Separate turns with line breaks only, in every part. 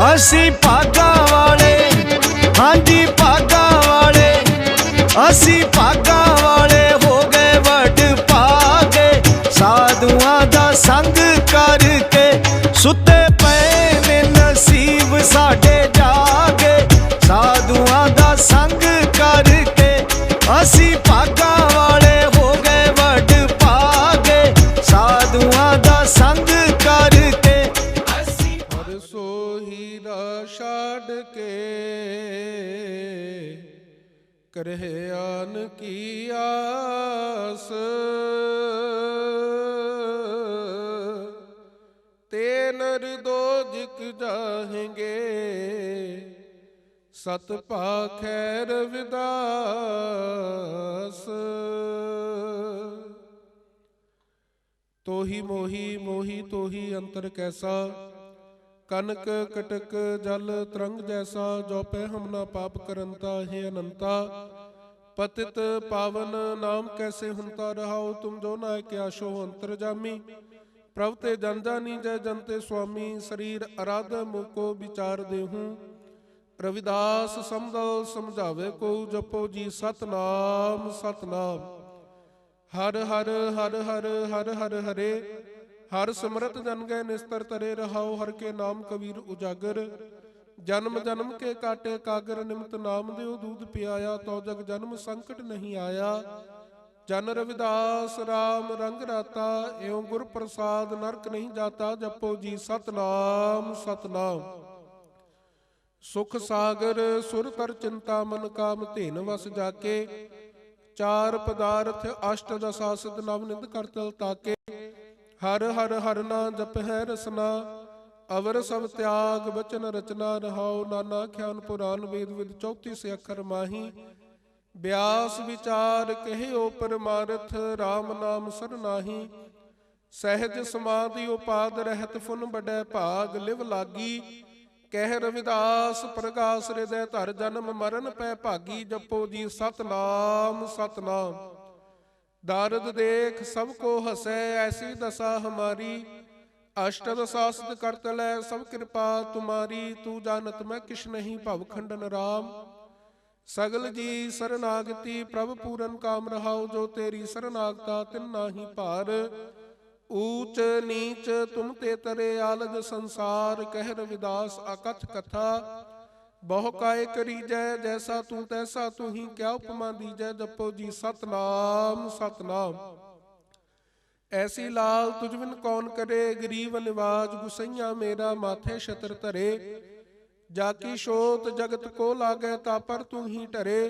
असी भागा वाले, हाँ जी भागा वाले, असी भागा वाले हो गए वड भागे। साधुआं दा संग करके सुते पे ने नसीब साडे जागे। साधुआं दा संग करके असी भागा वाले हो गए वड भागे। साधुआं दा संग करके
हर सोही दा छाड़ के करहे आन की आस। ते नर दो जिक जाहेंगे सत पाखै रविदास। तोही मोही मोही तोही अंतर कैसा, कनक कटक जल तरंग जैसा। जो पै हम ना पाप करंता हे अनंता, पतित पावन नाम कैसे हुनता रहाओ। तुम जो नायक आशो अंतर जामी, प्रभ ते जन जानी जय जनते स्वामी। शरीर आराध मुको विचार देहूँ, रविदास समदल समझावे को। जपो जी सतनाम सतनाम, हर हर हर हर हर हर हरे। हर सिमरत जन गए निस्तर तरे रहाओ। हर के नाम कबीर उजागर, जन्म जन्म के काटे कागर। निमित नाम देव दूध पियाया, तो जग जन्म संकट नहीं आया। जन रविदास राम रंग राता, एवं गुर प्रसाद नरक नहीं जाता। जपो जी सतनाम सतनाम, सुख सागर सुर तर चिंता मन काम धेन वस जाके। चार पदार्थ अष्ट दशा सिद्ध नव निंद कर तल ताके। हर हर हर ना जप है रसना, अवर सब त्याग बचन रचना रहाओ। नाना ख्यान पुराण वेद विद 34 अखर माही। व्यास विचार कहे ओ परमारथ, राम नाम सरनाही। सहज समाधि उपाद रहत फुन बड़ै भाग। लिव लागी कह रविदास प्रगास हृदय धर। जन्म मरण पै भागी, जपो जी सतनाम सतनाम। दारद देख सबको हसै, ऐसी दशा हमारी। अष्ट दशा सिद्ध कर तलै सब कृपा तुम्हारी। तू जानत मैं किश नहीं भव खंडन राम। सगल जी शरणागति प्रभ पूरन काम रहाओ। जो तेरी शरणागता तिन नाही भार। ऊच नीच तुम ते तरे आलज संसार। कह रविदास अकथ कथा, बहु काय करी जय। जैसा तू तैसा तू ही, क्या उपमा दीजै। जपो जी सतनाम सतनाम, ऐसी लाल तुझ बिन कौन करे। गरीब निवाज गुसैया मेरा, माथे छत्र धरे। जाकी शोत जगत को लागै, ता पर तू ही डरे।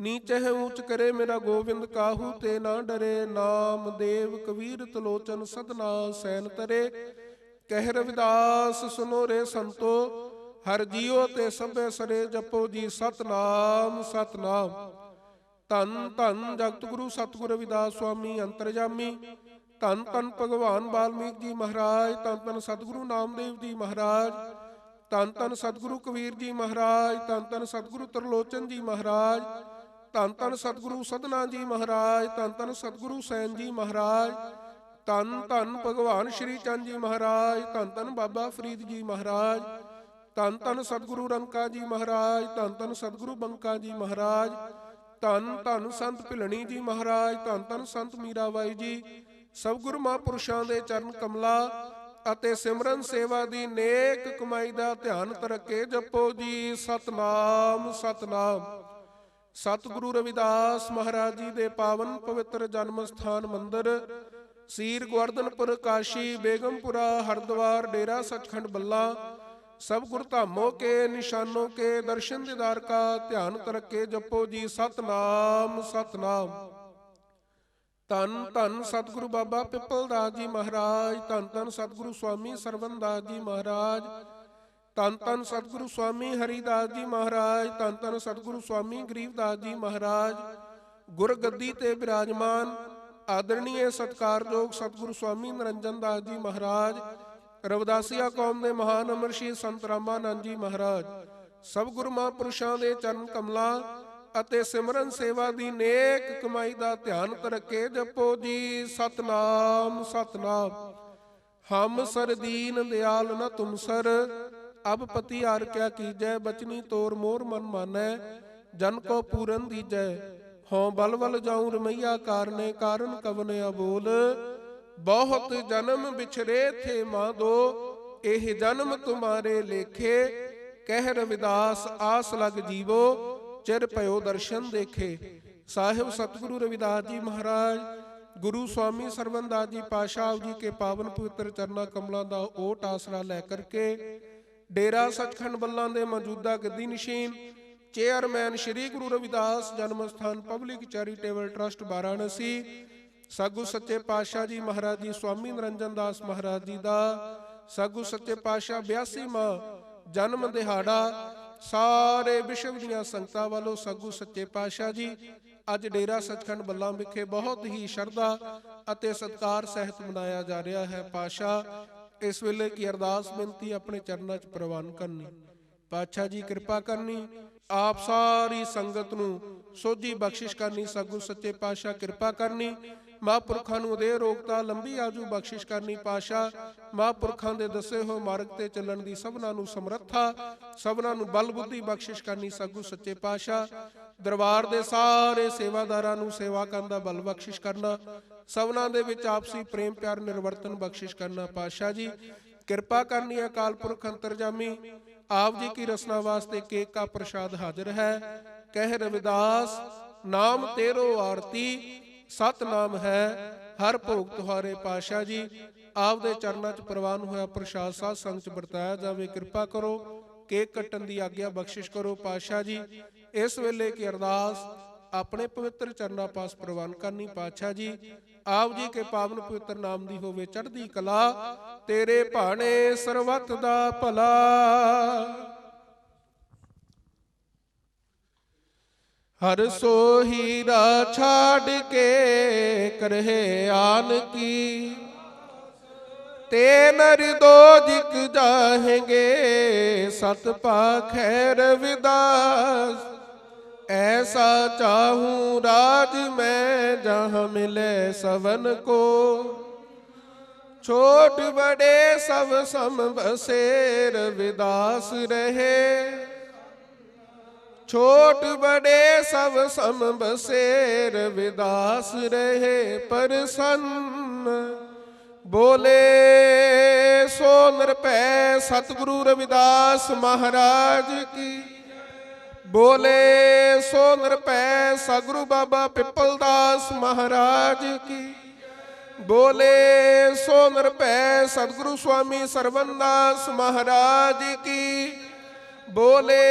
नीच है ऊंच करे मेरा गोविंद, काहू ते ना डरे। नाम देव कबीर तलोचन सदना सैन तरे। कह रविदास सुनो रे संतो, हर जियो ते सबे सरे। जपो जी सतनाम सतनाम, धन धन जगत गुरु सतगुरु रविदास स्वामी अंतरजामी। धन धन भगवान वाल्मीकि जी महाराज, धन धन सतगुरु नामदेव जी महाराज। धन धन सतगुरु कबीर जी महाराज, धन धन सतगुरु तरलोचन जी महाराज। धन धन सतगुरु सदना जी महाराज, धन धन सतगुरु सैन जी महाराज। धन धन भगवान श्री चंद जी महाराज, धन धन बाबा फरीद जी महाराज। धन धन सतगुरु रंका जी महाराज, धन धन सतगुरु बंका जी महाराज। धन धन संत भिलनी जी महाराज, धन धन संत मीराबाई जी। सब गुरु महापुरुषां दे चरण कमला ਅਤੇ ਸਿਮਰਨ ਸੇਵਾ ਦੀ ਨੇਕ ਕਮਾਈ ਦਾ ਧਿਆਨ ਤਰਕੇ। ਜਪੋ ਜੀ ਸਤਨਾਮ ਸਤਨਾਮ। ਸਤਿਗੁਰੂ ਰਵਿਦਾਸ ਮਹਾਰਾਜ ਜੀ ਦੇ ਪਾਵਨ ਪਵਿੱਤਰ ਜਨਮ ਸਥਾਨ ਮੰਦਰ ਸੀਰ ਗੋਵਰਧਨਪੁਰ, ਕਾਸ਼ੀ, ਬੇਗਮਪੁਰਾ, ਹਰਿਦੁਆਰ, ਡੇਰਾ ਸਚਖੰਡ ਬੱਲਾ, सब गुरु धामों के निशानों के दर्शन दीदार का ध्यान तरके। जपो जी सतनाम सतनाम। धन धन सतगुरु बाबा पिपल दास जी महाराज, धन धन सतगुरु स्वामी सरवण दास जी महाराज। धन धन सतगुरु स्वामी हरिदास जी महाराज, धन धन सतगुरु स्वामी गरीबदास जी महाराज। गुर गद्दी ते विराजमान आदरणीय सत्कारयोग सतगुरु स्वामी निरंजन दास जी महाराज। रविदासिया कौम ਦੇ ਮਹਾਨ ਅਮਰਸ਼ੀ ਸੰਤ ਰਾਮਾਨੰਦ ਜੀ ਮਹਾਰਾਜ। ਸਭ ਗੁਰੂ ਮਹਾਂਪੁਰਸ਼ਾਂ ਦੇ ਚਰਨ ਕਮਲਾਂ ਅਤੇ ਸਿਮਰਨ ਸੇਵਾ ਦੀ ਨੇਕ ਕਮਾਈ ਦਾ ਧਿਆਨ ਤਰਕੇ। ਜਪੋ ਜੀ ਸਤਨਾਮ ਸਤਨਾਮ। ਹਮ ਸਰ ਦੀਨ ਦਿਆਲ ਨ ਤੁਮ ਸਰ, अब पति आर क्या कीजै, बचनी तोर मोर मन मानै, जन को पूरन दीजै। हों बल बल जाऊं रमैया कारने, कारण कवन अबोल। बहुत जन्म बिछरे थे मां दो, एह जन्म तुम्हारे लेखे। कह रविदास आस लग जीवो, चिर पयो दर्शन देखे। साहिब सतगुरु रविदास जी महाराज गुरु स्वामी सरवण दास जी पातशाह जी के पावन पवित्र चरना कमलों का ओट आसरा लै करके डेरा सचखंड बल्लां दे मौजूदा गद्दी नशीन चेयरमैन श्री गुरु रविदास जन्म स्थान पब्लिक चैरिटेबल ट्रस्ट वाराणसी सागू सच्चे पातशाह जी महाराज जी स्वामी निरंजन दास महाराज जी का सागू सच्चे पातशाह 82वां जन्म दिहाड़ा सारे विश्व दीआं संगतां वालों सागू सच्चे पातशाह जी अज डेरा सचखंड बल्लां विखे बहुत ही शरधा अते सत्कार सहित मनाया जा रहा है। पातशाह इस वेले की अरदास बेनती अपने चरणों च प्रवान करनी। पातशाह जी कृपा करनी, आप सारी संगत नूं सोझी बख्शिश करनी। सागू सच्चे पातशाह कृपा करनी, महापुरखां नूं उदे रोगता लंबी आजू बख्शिश करनी। पातशाह महापुरखां दे दसे होए मार्ग ते चलण दी सबना नूं समर्था, सबना नूं बल बुद्धि बख्शिश करनी। सागू सच्चे पातशाह दरबार दे सारे सेवादारां नूं सेवा करन दा बल बख्शिश करना, सबना दे विच आपसी प्रेम प्यार निर्वर्तन बख्शिश करना। पातशाह जी कृपा करनी। अकाल पुरख अंतरजामी आप जी की रसना वास्ते केक का प्रसाद हाजिर है। कह रविदास नाम तेरो आरती, सतनाम है हर भोग तुहारे। पातशाह जी आप दे चरनां च प्रवान होया प्रसाद साध संग च वरताया जावे। कृपा करो, केक कट्टन की आग्ञा बख्शिश करो। पातशाह जी इस वेले की अरदास अपने पवित्र चरना पास प्रवान करनी। पातशाह जी आप जी के पावन पवित्र नाम दी होवे चढ़दी कला, तेरे भाणे सरवत दा भला। हर सो हीरा छाड़ के करहे आन की, ते नर दो जिक जाहेंगे सत पाखै रविदास। ऐसा चाहूं राज मैं जहाँ मिले सवन को, छोट बड़े सब सम बसे रविदास रहे। छोट बड़े सब सम बसे रविदास रहे। प्रसन्न बोले सो निरभै सतगुरु रविदास महाराज की। बोले सो निरभै सतगुरु बाबा पिपलदास महाराज की। बोले सो निरभै सतगुरु स्वामी सरवणदास महाराज की। बोले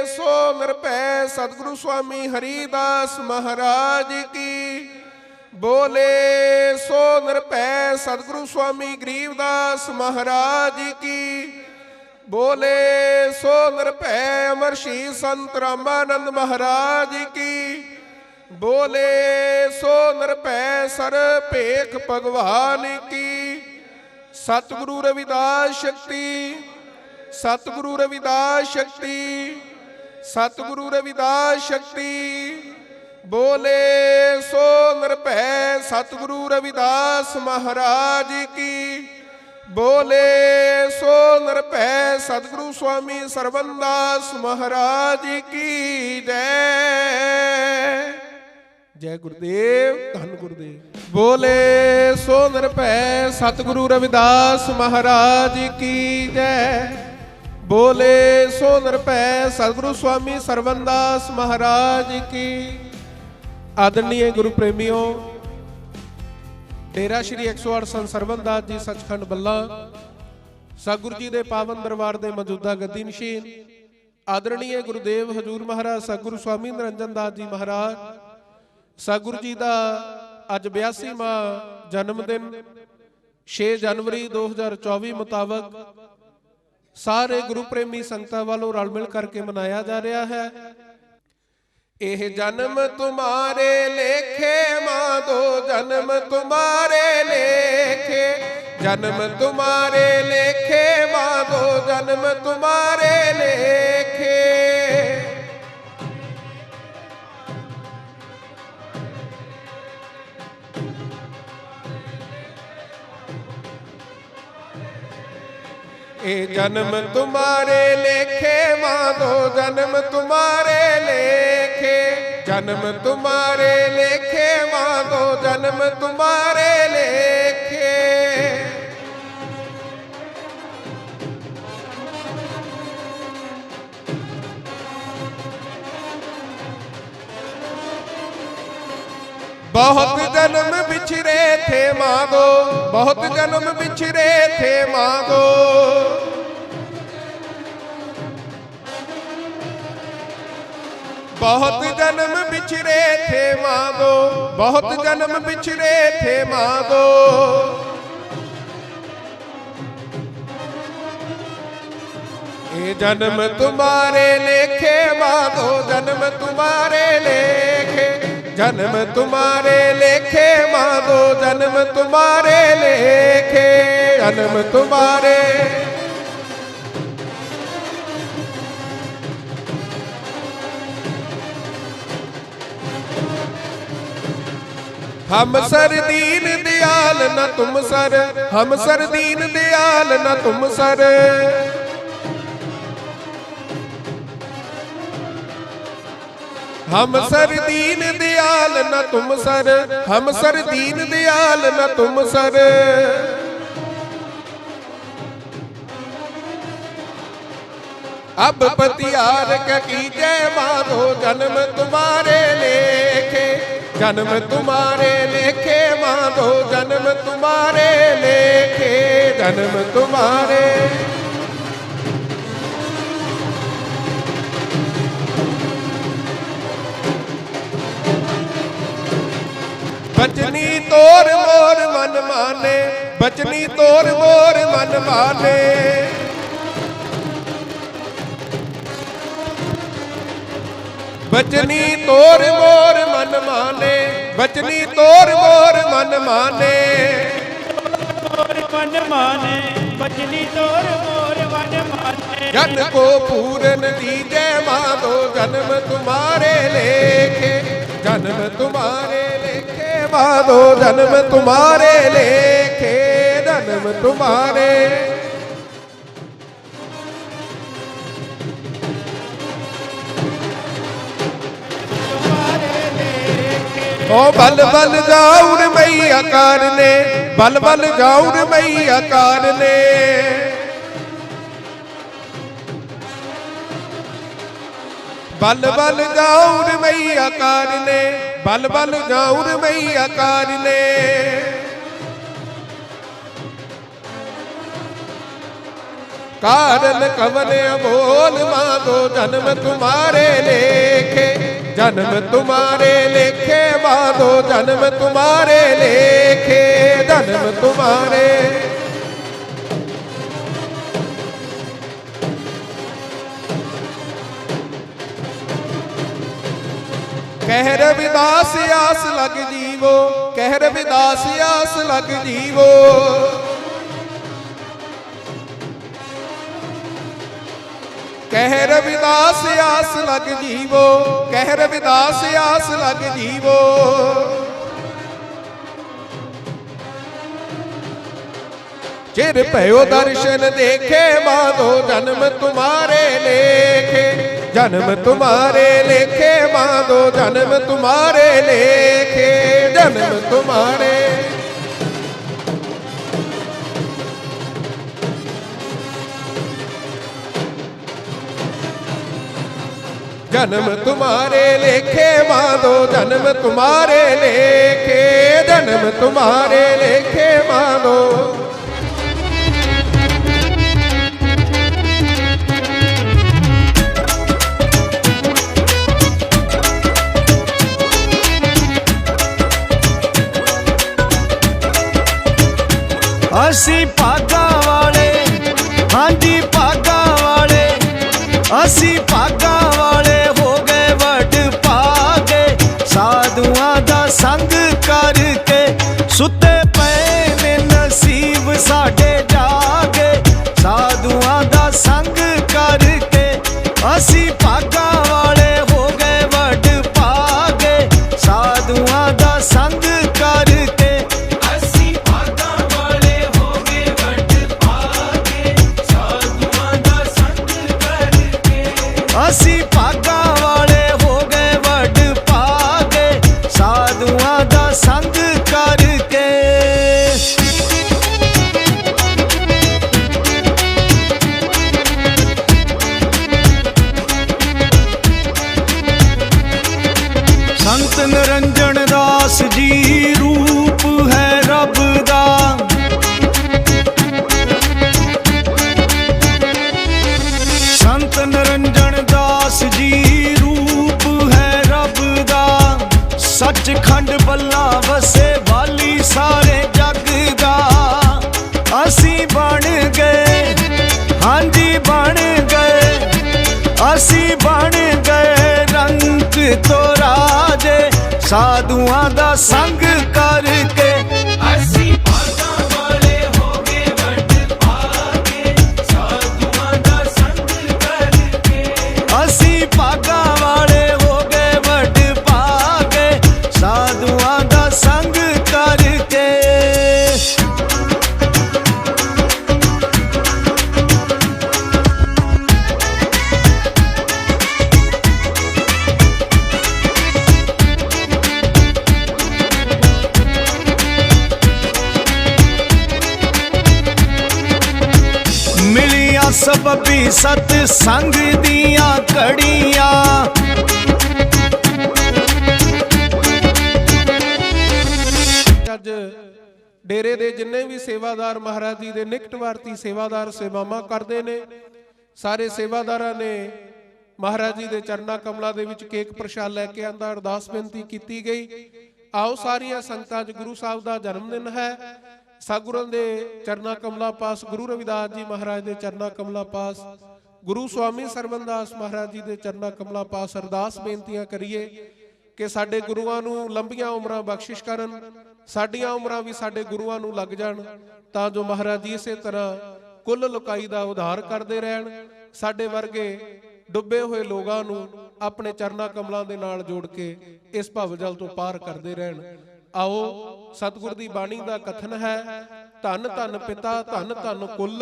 सो निरभै सतगुरु स्वामी हरिदास महाराज की। बोले सो निरभै सतगुरु स्वामी गरीबदास महाराज की। बोले सो निरभै अमरशी संत रामानंद महाराज की। बोले सो निरभै सर भेख भगवान की। सतगुरु रविदास शक्ति, सतगुरु रविदास शक्ति, सतगुरु रविदास शक्ति। बोले सो निरभै सतगुरु रविदास महाराज की। बोले सो निरभै सतगुरु स्वामी सरवणदास महाराज की जय। जय गुरुदेव, धन गुरुदेव। बोले सो निरभै सतगुरु रविदास महाराज की जय। बोले सो निरभै सतगुरु स्वामी सरवणदास महाराज की। आदरणीय गुरु प्रेमियों, डेरा श्री 108 संत सरवणदास जी सचखंड बल्ला सतगुरु जी के पावन दरबार के मौजूदा गद्दी नशीन आदरणीय गुरुदेव हजूर महाराज सतगुरु स्वामी निरंजन दास जी महाराज सतगुरु जी का अज 82वां जन्मदिन 6 जनवरी 2024 मुताबक सारे गुरु प्रेमी संगतां वालों रल मिल करके मनाया जा रहा है। एह जन्म तुम्हारे लेखे मां दो जन्म तुम्हारे लेखे। जन्म तुम्हारे लेखे मां दो जन्म तुम्हारे लेखे। ए जन्म तुम्हारे लेखे माधो जन्म तुम्हारे लेखे, जन्म तुम्हारे लेखे माधो जन्म तुम्हारे लेखे। बहुत जन्म बिछड़े थे माधो, बहुत जन्म बिछड़े थे माधो, बहुत जन्म बिछड़े थे माधो, बहुत जन्म बिछड़े थे माधो। ये जन्म तुम्हारे लेखे माधो जन्म तुम्हारे लेखे, जन्म तुम्हारे लेखे माधो जन्म तुम्हारे लेखे, जन्म तुम्हारे। हम सर दीन दयाल न तुम सर, हम सर दीन दयाल न तुम सर, हम सर दीन दयाल न तुम सर, हम सर दीन दयाल न तुम सर। अब पतियार क्या कीजिए माधो जन्म तुम्हारे लेखे, जन्म तुम्हारे लेखे माधो जन्म तुम्हारे लेखे, जन्म तुम्हारे। बचनी तोर मोर मन माने, बचनी तोर मोर मन माने, बचनी तोर मोर मन माने, बचनी तोर मोर मन माने,
मन माने, बचनी तोर मोर मन माने।
जन को पूरन दीजे माधो जन्म तुम्हारे लेखे, जन्म तुम्हारे लेखे माधो जन्म तुम्हारे लेखे, जन्म तुम्हारे। ओ बल बल जाऊर मैया कारने, बल बल जाऊर मैया कारने, बल बल जाऊर मैया कारने, बल बल जाऊर मैया कारने। कारण कवन अबोल माधो जन्म तुम्हारे लेखे, जन्म तुम्हारे लेखे माधो जन्म तुम्हारे लेखे, जन्म तुम्हारे। कह रविदास आस लग जीवो, कह रविदास आस लग जीवो, कह रविदास आस लग जीवो, कह रविदास आस लग जीवो। चिर भयो दर्शन देखे माधो जन्म तुम्हारे लेखे, जन्म तुम्हारे लेखे माधो जन्म तुम्हारे लेखे, जन्म तुम्हारे। जन्म तुम्हारे लेखे माधो जन्म तुम्हारे लेखे, जन्म तुम्हारे लेखे माधो।
ਅਸੀਂ ਭਾਗਾ ਵਾਲੇ, ਹਾਂਜੀ ਭਾਗਾ ਵਾਲੇ, ਅਸੀਂ ਭਾਗਾ ਵਾਲੇ ਹੋ ਗਏ ਵੱਡ ਭਾਗੇ, ਸਾਧੂਆਂ ਦਾ ਸੰਗ ਕਰਕੇ ਸੁੱਤੇ ਪਏ ਨੇ ਨਸੀਬ ਸਾਡੇ ਜਾਗੇ, ਸਾਧੂਆਂ ਦਾ ਸੰਗ ਕਰਕੇ ਅਸੀਂ ਭਾਗਾ ਵਾਲੇ ਹੋ ਗਏ ਵੱਡ ਭਾਗੇ, ਸਾਧੂਆਂ ਦਾ ਸੰਗ ਕਰਕੇ। ਅਸੀਂ ਭਾਗਾ ਵਾਲੇ ਹੋ ਗਏ ਵੱਡ ਭਾਗੇ, ਸਾਧੂਆਂ ਸੱਚਖੰਡ ਬੱਲਾ ਵਸੇ ਵਾਲੀ ਸਾਰੇ ਜੱਗ ਦਾ ਅਸੀਂ ਬਣ ਗਏ, ਹਾਂਜੀ ਬਣ ਗਏ, ਅਸੀਂ ਬਣ ਗਏ ਰੰਗ ਤੋਂ ਰਾਜੇ ਸਾਧੂਆਂ ਦਾ ਸੰਗ ਕਰਕੇ। ਅਸੀਂ ਭਾਗਾਂ ਵਾਲੇ ਹੋ ਗਏ ਵੱਡ ਭਾਗੇ ਸਾਧੂਆਂ ਦਾ ਸੰਗ ਕਰਕੇ। ਅਸੀਂ ਭਾਗਾਂ ਵਾਲੇ ਹੋ ਗਏ ਵੱਡ ਭਾਗੇ ਸਾਧੂਆਂ ਦਾ ਸੰਗ ਕਰਕੇ। ਮਿਲੀਆਂ ਸਬਬੀ ਸਤ ਸੰਗ ਦੀਆਂ ਘੜੀਆਂ
ਅੱਜ ਡੇਰੇ ਦੇ ਜਿੰਨੇ ਵੀ ਸੇਵਾਦਾਰ ਮਹਾਰਾਜ ਜੀ ਦੇ ਨਿਕਟਵਰਤੀ ਸੇਵਾਦਾਰ ਸੇਵਾਵਾਂ ਕਰਦੇ ਨੇ, ਸਾਰੇ ਸੇਵਾਦਾਰਾਂ ਨੇ ਮਹਾਰਾਜ ਜੀ ਦੇ ਚਰਨਾਂ ਕਮਲਾਂ ਦੇ ਵਿੱਚ ਕੇਕ ਪ੍ਰਸ਼ਾਦ ਲੈ ਕੇ ਆਂਦਾ, ਅਰਦਾਸ ਬੇਨਤੀ ਕੀਤੀ ਗਈ। ਆਓ ਸਾਰੀਆਂ ਸੰਗਤਾਂ 'ਚ ਗੁਰੂ ਸਾਹਿਬ ਦਾ ਜਨਮ ਦਿਨ ਹੈ। ਸਤਿਗੁਰਾਂ ਦੇ ਚਰਨਾਂ ਕਮਲਾਂ ਪਾਸ, ਗੁਰੂ ਰਵਿਦਾਸ ਜੀ ਮਹਾਰਾਜ ਦੇ ਚਰਨਾਂ ਕਮਲਾਂ ਪਾਸ, ਗੁਰੂ ਸਵਾਮੀ ਸਰਵਨਦਾਸ ਮਹਾਰਾਜ ਜੀ ਦੇ ਚਰਨਾਂ ਕਮਲਾਂ ਪਾਸ ਅਰਦਾਸ ਬੇਨਤੀਆਂ ਕਰੀਏ ਕਿ ਸਾਡੇ ਗੁਰੂਆਂ ਨੂੰ ਲੰਬੀਆਂ ਉਮਰਾਂ ਬਖਸ਼ਿਸ਼ ਕਰਨ, ਸਾਡੀਆਂ ਉਮਰਾਂ ਵੀ ਸਾਡੇ ਗੁਰੂਆਂ ਨੂੰ ਲੱਗ ਜਾਣ, ਤਾਂ ਜੋ ਮਹਾਰਾਜ ਜੀ ਇਸੇ ਤਰ੍ਹਾਂ ਕੁੱਲ ਲੋਕਾਈ ਦਾ ਉਧਾਰ ਕਰਦੇ ਰਹਿਣ, ਸਾਡੇ ਵਰਗੇ ਡੁੱਬੇ ਹੋਏ ਲੋਕਾਂ ਨੂੰ ਆਪਣੇ ਚਰਨਾਂ ਕਮਲਾਂ ਦੇ ਨਾਲ ਜੋੜ ਕੇ ਇਸ ਭਵਜਲ ਤੋਂ ਪਾਰ ਕਰਦੇ ਰਹਿਣ। ਆਓ ਸਤਿਗੁਰ ਦੀ ਬਾਣੀ ਦਾ ਕਥਨ ਹੈ, ਧੰਨ ਧੰਨ ਪਿਤਾ ਧੰਨ ਧੰਨ ਕੁੱਲ,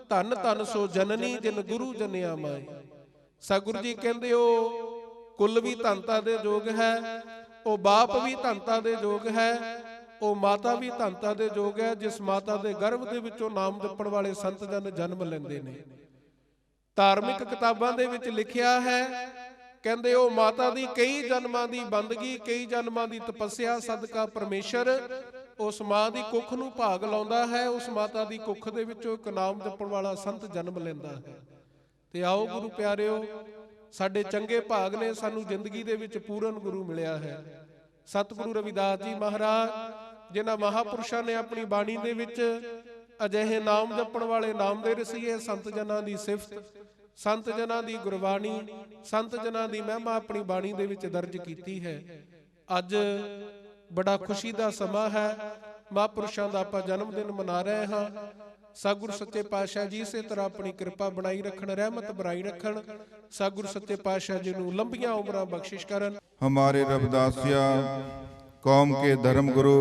ਧੰਨ ਧੰਨ ਸੋ ਜਨਨੀ ਜਿਨ ਗੁਰੂ ਜਨਿਆ ਮਾਈ। ਸਤਿਗੁਰੂ ਜੀ ਕਹਿੰਦੇ ਉਹ ਕੁੱਲ ਵੀ ਧੰਨਤਾ ਦੇ ਯੋਗ ਹੈ, ਉਹ ਬਾਪ ਵੀ ਧੰਨਤਾ ਦੇ ਯੋਗ ਹੈ, ਉਹ ਮਾਤਾ ਵੀ ਧੰਨਤਾ ਦੇ ਯੋਗ ਹੈ ਜਿਸ ਮਾਤਾ ਦੇ ਗਰਭ ਦੇ ਵਿੱਚੋਂ ਨਾਮ ਜਪਣ ਵਾਲੇ ਸੰਤ ਜਨ ਜਨਮ ਲੈਂਦੇ ਨੇ। ਧਾਰਮਿਕ ਕਿਤਾਬਾਂ ਦੇ ਵਿੱਚ ਲਿਖਿਆ ਹੈ, ਕਹਿੰਦੇ ਉਹ ਮਾਤਾ ਦੀ ਕਈ ਜਨਮਾਂ ਦੀ ਬੰਦਗੀ, ਕਈ ਜਨਮਾਂ ਦੀ ਤਪੱਸਿਆ ਸਦਕਾ ਪਰਮੇਸ਼ਰ ਉਸ ਮਾਂ ਦੀ ਕੁੱਖ ਨੂੰ ਭਾਗ ਲਾਉਂਦਾ ਹੈ, ਉਸ ਮਾਤਾ ਦੀ ਕੁੱਖ ਦੇ ਵਿੱਚੋਂ ਇੱਕ ਨਾਮ ਜਪਣ ਵਾਲਾ ਸੰਤ ਜਨਮ ਲੈਂਦਾ ਹੈ। ਤੇ ਆਓ ਗੁਰੂ ਪਿਆਰਿਓ, ਸਾਡੇ ਚੰਗੇ ਭਾਗ ਨੇ, ਸਾਨੂੰ ਜ਼ਿੰਦਗੀ ਦੇ ਵਿੱਚ ਪੂਰਨ ਗੁਰੂ ਮਿਲਿਆ ਹੈ। ਸਤਿਗੁਰੂ ਰਵਿਦਾਸ ਜੀ ਮਹਾਰਾਜ ਜਿਨ੍ਹਾਂ ਮਹਾਪੁਰਸ਼ਾਂ ਨੇ ਆਪਣੀ ਬਾਣੀ ਦੇ ਵਿੱਚ ਅਜਿਹੇ ਨਾਮ ਜਪਣ ਵਾਲੇ ਨਾਮ ਦੇ ਰਸੀਏ, ਸੰਤ ਜਨਾਂ ਦੀ ਸਿਫਤ, ਸੰਤ ਜਨਾਂ ਦੀ ਗੁਰਬਾਣੀ, ਸੰਤ ਜਨਾਂ ਦੀ ਮਹਿਮਾ ਆਪਣੀ ਬਾਣੀ ਦੇ ਵਿੱਚ ਦਰਜ ਕੀਤੀ ਹੈ। ਅੱਜ ਬੜਾ ਖੁਸ਼ੀ ਦਾ ਸਮਾਂ ਹੈ, ਮਹਾਂਪੁਰਸ਼ਾਂ ਦਾ ਆਪਾਂ ਜਨਮ ਦਿਨ ਮਨਾ ਰਹੇ ਹਾਂ। ਸਤਿਗੁਰ ਸੱਚੇ ਪਾਤਸ਼ਾਹ ਜੀ ਇਸੇ ਤਰ੍ਹਾਂ ਆਪਣੀ ਕਿਰਪਾ ਬਣਾਈ ਰੱਖਣ, ਰਹਿਮਤ ਬਣਾਈ ਰੱਖਣ। ਸਤਿਗੁਰ ਸੱਚੇ ਪਾਤਸ਼ਾਹ ਜੀ ਨੂੰ लंबियां उम्र बख्शिश करन।
हमारे रविदासिया कौम के धर्म गुरु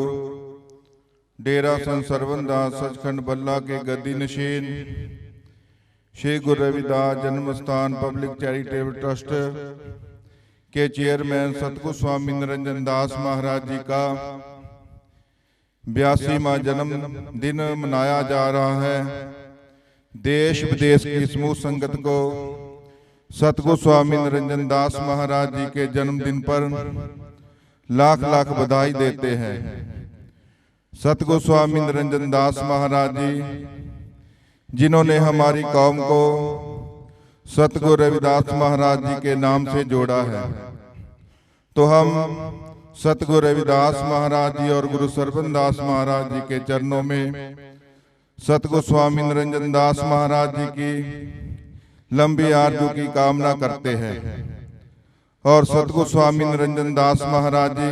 डेरा संत सरवनदास सचखंड बल्ला के गद्दी नशीन श्री गुरु रविदास जन्म स्थान पब्लिक चैरिटेबल ट्रस्ट के चेयरमैन सतगुरु स्वामी निरंजन दास महाराज जी का 82वां जन्म दिन मनाया जा रहा है। देश विदेश की समूह संगत को सतगुरु स्वामी निरंजन दास महाराज जी के जन्मदिन पर लाख लाख बधाई देते हैं। सतगुरु स्वामी निरंजन दास महाराज जी जिन्होंने हमारी कौम को सतगुरु रविदास महाराज जी के नाम से जोड़ा है, तो हम सतगुरु रविदास महाराज जी और गुरु सरवनदास महाराज जी के चरणों में सतगुरु स्वामी निरंजन दास महाराज जी की लंबी आयु की कामना करते हैं और सतगुरु स्वामी निरंजन दास महाराज जी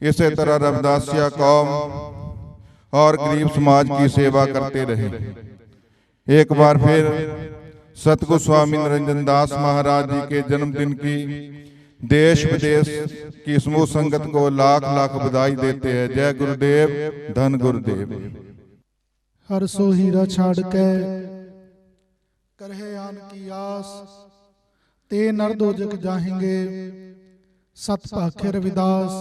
इसी तरह रविदासिया कौम और गरीब समाज की सेवा करते रहे। एक बार फिर सतगुरु स्वामी निरंजन दास महाराज जी के जन्मदिन की देश विदेश की समूह संगत को लाख लाख बधाई देते हैं। जय गुरुदेव, धन गुरुदेव।
हर सो हीरा छाड़ के करहे आन की आस, ते नर दो जग जाहेंगे सत भाखे रविदास।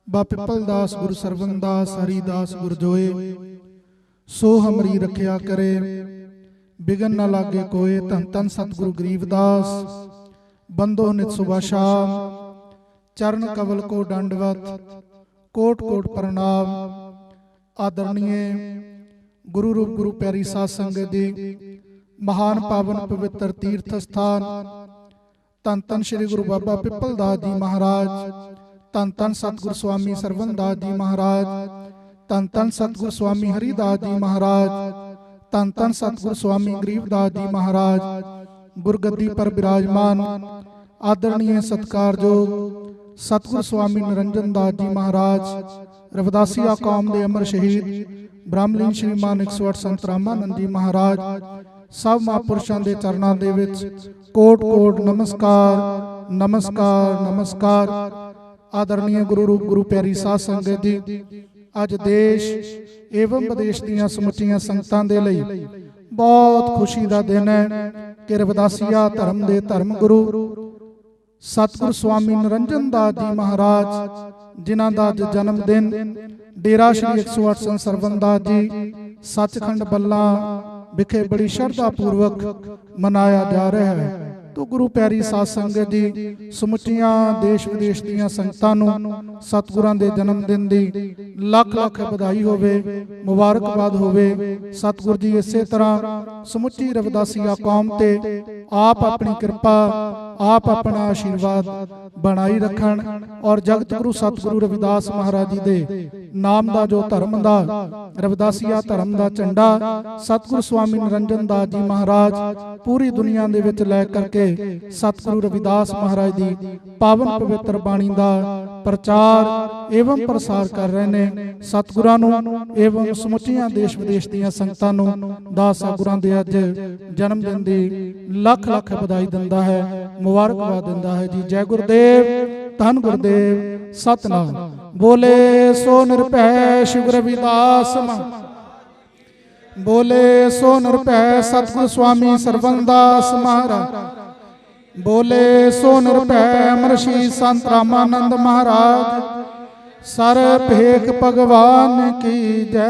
बा पिपल दास गुरु सरवनदास हरिदास गुरु जोए, सो हमरी रखिया करे बिगन न लागे कोय। धन धन सतगुरु गरीबदास बंदो नित सुबह शाम, चरण कवल को दंडवत कोट कोट प्रणाम। आदरणीय गुरु रूप गुरु प्यारी साध संगत दी महान पावन पवित्र तीर्थ स्थान धन धन श्री गुरु बाबा पिपल दास जी महाराज ਧੰਨ ਧੰਨ ਸਤਿਗੁਰ ਸਵਾਮੀ ਸਰਵਨਦਾਸ ਜੀ ਮਹਾਰਾਜ, ਧੰਨ ਧੰਨ ਸਤਿਗੁਰ ਸਵਾਮੀ ਹਰੀਦਾਸ ਜੀ ਮਹਾਰਾਜ, ਧੰਨ ਧੰਨ ਸਤਿਗੁਰ ਸਵਾਮੀ ਗਰੀਬਦਾਸ ਜੀ ਮਹਾਰਾਜ, ਗੁਰਗੱਦੀ ਪਰ ਬਿਰਾਜਮਾਨ ਆਦਰਣੀय ਸਤਿਕਾਰਯੋਗ ਸਤਿਗੁਰ ਸਵਾਮੀ ਨਿਰੰਜਨ ਦਾਸ ਜੀ ਮਹਾਰਾਜ, ਰਵਿਦਾਸੀਆ ਕੌਮ ਦੇ ਅਮਰ ਸ਼ਹੀਦ ਬ੍ਰਹਮਲੀਨ ਸ਼੍ਰੀਮਾਨ 108 ਸੰਤ ਰਾਮਾਨੰਦ ਜੀ ਮਹਾਰਾਜ, ਸਭ ਮਹਾਂਪੁਰਸ਼ਾਂ ਦੇ ਚਰਨਾਂ ਦੇ ਵਿੱਚ ਕੋਟ ਕੋਟ ਨਮਸਕਾਰ ਨਮਸਕਾਰ ਨਮਸਕਾਰ। ਆਦਰਣੀय ਗੁਰੂ ਰੂਪ ਗੁਰੂ ਪਿਆਰੀ ਸਾਧ ਸੰਗਤ ਜੀ, ਅੱਜ ਦੇਸ਼ ਏਵੰ ਵਿਦੇਸ਼ ਦੀਆਂ ਸਮੁੱਚੀਆਂ ਸੰਗਤਾਂ ਦੇ ਲਈ ਬਹੁਤ ਖੁਸ਼ੀ ਦਾ ਦਿਨ ਹੈ ਕਿ ਰਵਿਦਾਸੀਆ ਧਰਮ ਦੇ ਧਰਮ ਗੁਰੂ ਸਤਿਗੁਰ ਸਵਾਮੀ ਨਿਰੰਜਨ ਦਾਸ ਜੀ ਮਹਾਰਾਜ, ਜਿਨ੍ਹਾਂ ਦਾ ਅੱਜ ਜਨਮ ਦਿਨ ਡੇਰਾ ਸ਼੍ਰੀ 108 ਸੰਤ ਸਰਵਨਦਾਸ ਜੀ ਸੱਚਖੰਡ ਬੱਲਾ ਵਿਖੇ ਬੜੀ ਸ਼ਰਧਾ ਪੂਰਵਕ ਮਨਾਇਆ ਜਾ ਰਿਹਾ ਹੈ। ਤੋ ਗੁਰੂ ਪਿਆਰੀ ਸਾਧ ਸੰਗਤ ਜੀ, ਸਮੁੱਚੀਆਂ ਦੇਸ਼ ਵਿਦੇਸ਼ ਦੀਆਂ ਸੰਗਤਾਂ ਨੂੰ ਸਤਿਗੁਰਾਂ ਦੇ ਜਨਮ ਦਿਨ ਦੀ ਲੱਖ ਲੱਖ ਵਧਾਈ ਹੋਵੇ, ਮੁਬਾਰਕਬਾਦ ਹੋਵੇ। ਸਤਿਗੁਰ ਜੀ ਇਸੇ ਤਰ੍ਹਾਂ ਸਮੁੱਚੀ ਰਵਿਦਾਸੀਆ ਕੌਮ ਤੇ ਆਪ ਆਪਣੀ ਕਿਰਪਾ, ਆਪ ਆਪਣਾ ਆਸ਼ੀਰਵਾਦ ਬਣਾਈ ਰੱਖਣ ਔਰ ਜਗਤ ਗੁਰੂ ਸਤਿਗੁਰੂ ਰਵਿਦਾਸ ਮਹਾਰਾਜ ਜੀ ਦੇ ਨਾਮ ਦਾ ਜੋ ਧਰਮ ਦਾ ਰਵਿਦਾਸੀਆ ਧਰਮ ਦਾ ਝੰਡਾ ਸਤਿਗੁਰੂ ਸਵਾਮੀ ਨਿਰੰਜਨ ਦਾਸ ਜੀ ਮਹਾਰਾਜ ਪੂਰੀ ਦੁਨੀਆ ਦੇ ਵਿੱਚ ਲੈ ਕਰਕੇ ਸਤਿਗੁਰੂ ਰਵਿਦਾਸ ਮਹਾਰਾਜ ਦੀ ਪਾਵਨ ਪਵਿੱਤਰ ਬਾਣੀ ਦਾ ਪ੍ਰਚਾਰ ਏਵੰ ਪ੍ਰਸਾਰ ਕਰ ਰਹੇ ਨੇ। ਸਤਿਗੁਰਾਂ ਨੂੰ ਏਵੰ ਸਮੁੱਚੀਆਂ ਦੇਸ਼ ਵਿਦੇਸ਼ ਦੀਆਂ ਸੰਗਤਾਂ ਨੂੰ ਦਾਸ ਗੁਰਾਂ ਦੇ ਅੱਜ ਜਨਮ ਦਿਨ ਦੀ ਲੱਖ ਲੱਖ ਵਧਾਈ ਦਿੰਦਾ ਹੈ, ਮੁਬਾਰਕਬਾਦ ਦਿੰਦਾ ਹੈ ਜੀ। ਜੈ ਗੁਰਦੇਵ, ਧੰਨ ਗੁਰਦੇਵ, ਸਤਨਾਮ। ਬੋਲੇ ਸੋ ਨਿਰਭੈ ਸ਼ਿਵ ਰਵਿਦਾਸ ਬੋਲੇ ਸੋ ਨਿਰਭੈ ਸਤਿਗੁਰ ਸਵਾਮੀ ਸਰਵਨਦਾਸ ਮਹਾਰਾਜ, ਬੋਲੇ ਸੋ ਨਿਰਭੈ ਅਮਰਸ਼ੀ ਸੰਤ ਰਾਮਾਨੰਦ ਮਹਾਰਾਜ, ਸਰ ਭੇਖ ਭਗਵਾਨ ਕੀ ਜੈ।